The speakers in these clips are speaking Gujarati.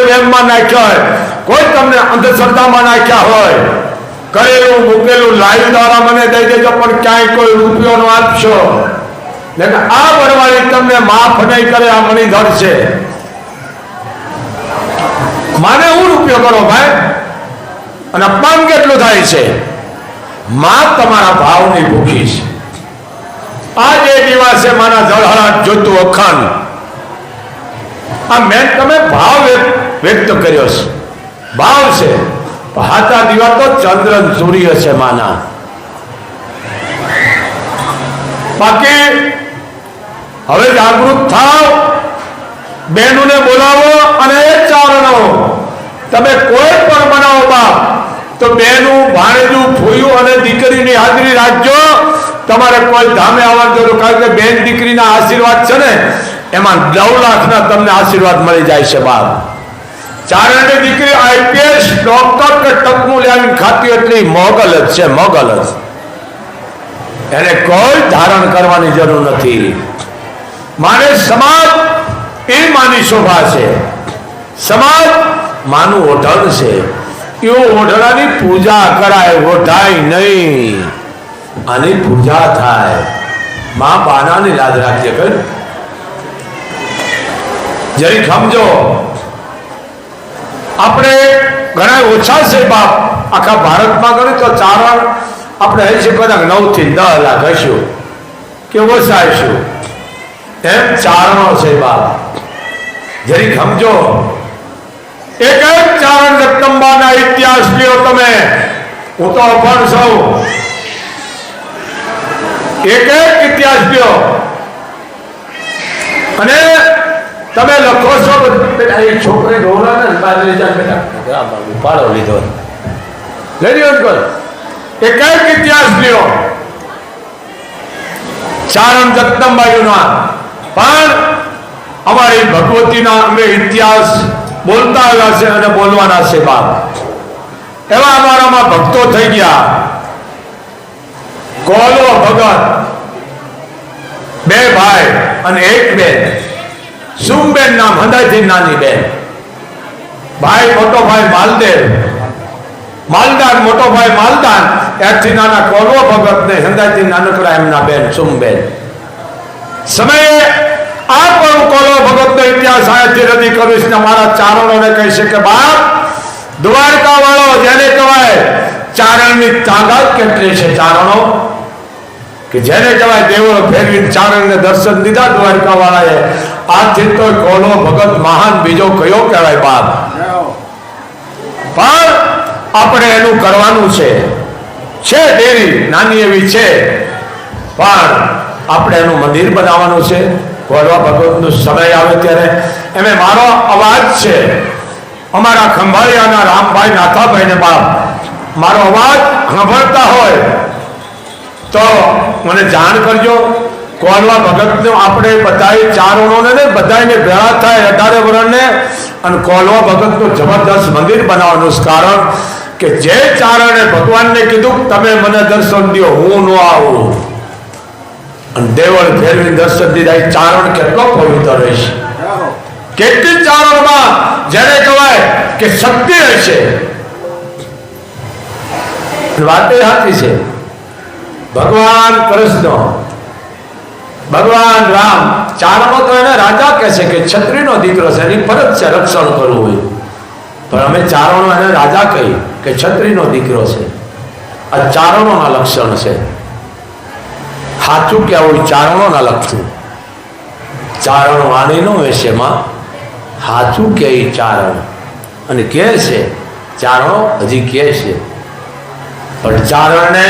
વેમમાં નાખ્યા હોય, કોઈ તમને અંધશ્રદ્ધામાં નાખ્યા હોય, કરેલું મૂકેલું લાઈવ દ્વારા મને દઈ દેજો, પણ ક્યાંય કોઈ રૂપિયો નો આપશો. આ વડવાળી તમને માફ નહીં કરે. આ મણિધર છે. માને હું રૂપિયો કરો ભાઈ, અને અપમાન કેટલું થાય છે. માં તમારા ભાવની ભૂખી છે. આ જે દિવસે માના જળહળાટ જોતું અખંડ, આ મેં તમે ભાવ વ્યક્ત કર્યો છે. ભાવ છે. હાથા દીવા તો ચંદ્ર સૂર્ય છે માના. બાકી હવે જાગૃત થાવ, બહેનોને બોલાવો, અને એ ચારણો તમે કોઈ પણ બનાવો બાપ, તો બહેનું, ભાણેજું, ફૂયું અને દીકરીની હાજરી રાખજો. તમારે કોઈ ધામે આવવાનું જરૂર, કારણ કે બેન દીકરીના આશીર્વાદ છે ને, એમાં 9 લાખના તમને આશીર્વાદ મળી જાય છે બાપ. ચારણની દીકરી આઈપીએસ ડોક્ટર કે ટકનું લાવીને ખાતી એટલી મોગલ જ છે, મોગલ જ. એને કોઈ ધારણ કરવાની જરૂર નથી. મારે સમાજ એ માની શોભા છે. સમાજ માનું ઓઢણ છે. એવું ઓઢણાની પૂજા કરાય, ઓઢાય નહીં. આની પૂજા થાય. માં બાનાની લાજ રાખીએ. કઈ જરી સમજો, આપણે ઘણા ઓછા છે બાપ. આખા ભારતમાં ગણો તો ચારણ આપણે હશે કદાચ 9 થી 10 લાખ હશું કે ઓછા હશું. એમ ચારણો છે બાપ. જરી સમજો. એક એક ચારણ જગદંબાના ઇતિહાસ લ્યો તમે. હું તો અભણ છું. એક એક ઇતિહાસ લ્યો અને તમે લખો છો. એ છોકરી ઢોલા ને બાજરી જાય બેટા, પાડો લીધો લઈ લ્યો. એક એક ઇતિહાસ લ્યો ચારણ જગદંબાયુના. પણ અમારી ભગવતીના અમે ઇતિહાસ બોલતા આવ્યા છે અને બોલવાના છે બાપ. એવા અમારામાં ભક્તો થઈ ગયા. કોલો ભગત, 2 ભાઈ અને 1 બેન. સુમબેન નામ, હદાયથી નાની બેન. ભાઈ મોટો ભાઈ માલદેવ, માલદાન મોટો ભાઈ માલદાન. ત્યારથી નાના કોલો ભગત ને હદાયથી નાનકડા એમના બેન સુમબેન. સમયે આ પણ કોલો ભગત નો ઇતિહાસ આયાથી રદી કરીશ ને મારા ચારણોને કહીશ કે બાપ, દ્વારકા વાળો જેને કહેવાય ચારણની તાકાત કેટલી છે. ચારણો કે જેને કહેવાય દેવળો ફેરવીને ચારણને દર્શન દીધા દ્વારકા વાળાએ. આથી તો કોલો ભગત મહાન બીજો કયો કહેવાય બાપ. પણ આપણે એનું કરવાનું છે. ડેરી નાની એવી છે, પણ આપણે એનું મંદિર બનાવવાનું છે. કોલવા ભગવતનો સમય આવે ત્યારે એમે મારો અવાજ છે. અમારા ખંભાળિયાના રામભાઈ નાથાભાઈ ને બાપ, મારો અવાજ સાંભળતા હોય તો મને જાણ કરજો. કોલવા ભગતને આપણે બધા ચારણોને ને બધાને ભેળા થાય 18 વર્ષને અને કોલવા ભગતનું જબરદસ્ત મંદિર બનાવવાનું. કારણ કે જે ચારણે ભગવાનને કીધું તમે મને દર્શન દો, હું ન આવું, અને દેવળ ફેરવી દર્શન દીધા. એ ચારણ કેટલો પવિત્ર રહેશે. કેટલી ચારણમાં જેને કહેવાય કે શક્તિ હશે. વાત એ સાચી છે. ભગવાન કૃષ્ણ, ભગવાન રામ, ચારણો તો એને રાજા કહે છે કે ક્ષત્રિયનો દીકરો છે, એની ફરજ છે રક્ષણ કરવું હોય. પણ અમે ચારણો એને રાજા કહી કે ક્ષત્રિયનો દીકરો છે. આ ચારણોના લક્ષણ છે. સાચું કહેવું ચારણોના લક્ષણ. ચારણ વાણી નો વેશમાં સાચું કે ચારણ અને કહે છે. ચારણો હજી કહે છે. પણ ચારણને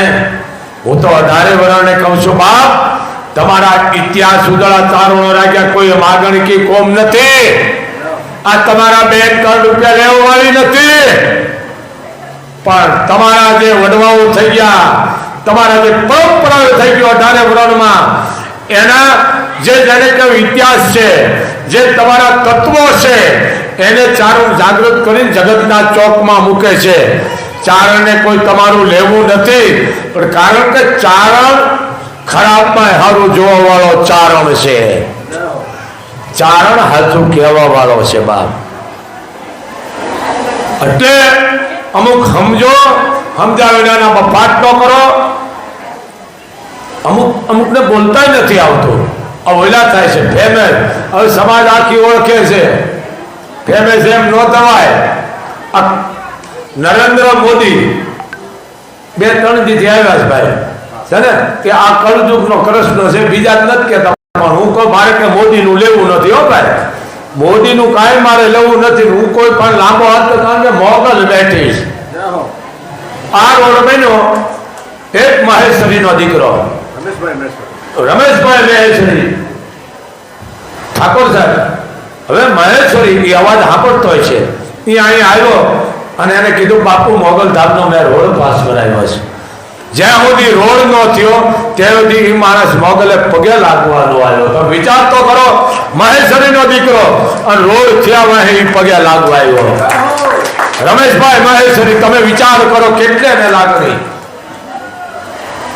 હું તો 18 વર્ષને કહું છું બાપ, તમારા ઇતિહાસ ઉદળા ચારણો રાખ્યા. કોઈ માગણી કે કોમ નથી. આ તમારા 2 કરોડ રૂપિયા લેવા વાળી નથી. પણ તમારા જે વડવાઓ થઈ ગયા, તમારા જે પરંપરાઓ થઈ ગયો 18 વર્ષમાં, એના જે જેને કેવો ઇતિહાસ છે, જે તમારા તત્વો છે, એને ચારણ જાગૃત કરીને જગતના ચોકમાં મૂકે છે. ચારણને કોઈ તમારું લેવું નથી. પણ કારણ કે ચારણ ખરાબમાં સારું જોવા વાળો ચારણ છે. ચારણ સાચું કહેવા વાળો છે બાપ. એટલે અમુક સમજો, સમજાવીને બફાટ ન કરો. અમુકને બોલતા નથી આવતું, અવહેલા થાય છે. ફેમસ, હવે સમાજ આખી ઓળખે છે. ફેમસ એમ ન થવાય. નરેન્દ્ર મોદી 2-3 દીથી આવ્યા છે ભાઈ, છે ને, કે આ કળયુગનો કૃષ્ણ છે, બીજા જ નથી કહેતા. પણ હું કહું મારે કે મોદીનું લેવું નથી હો ભાઈ, મોદીનું કાંઈ મારે લેવું નથી. હું કોઈ પણ લાંબો હાથ, કારણ કે મોગલ બેઠીશ. આ રોડ બન્યો એક મહેશ્વરીનો દીકરો રમેશભાઈ મહેશ્વરી ઠાકોર સાહેબ. હવે મહેશ્વરી એ અવાજ સાંભળતો હોય છે, એ અહીં આવ્યો અને એને કીધું બાપુ મોગલધામનો મેં રોડ પાસ કરાવ્યો છે. જ્યાં સુધી રોડ નો થયો ત્યાં સુધી એ માણસ મોગલે પગે લાગવાનો આવ્યો. તો વિચાર તો કરો, મહેશ્વરીનો દીકરો અને રોડ થયા વાહે એ પગે લાગવા આવ્યો. રમેશભાઈ મહેશ્વરી, તમે વિચાર કરો કેટલે ને લાગણી.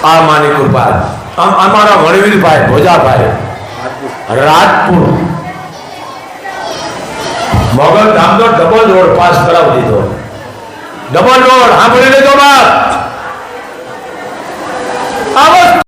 આ માની કૃપા. અમારા વણવીરભાઈ ભોજાભાઈ રાજપુર મોગલધામનો ડબલ રોડ પાસ કરાવી દીધો. ડબલ રોડ સાંભળી લેજો બાપ.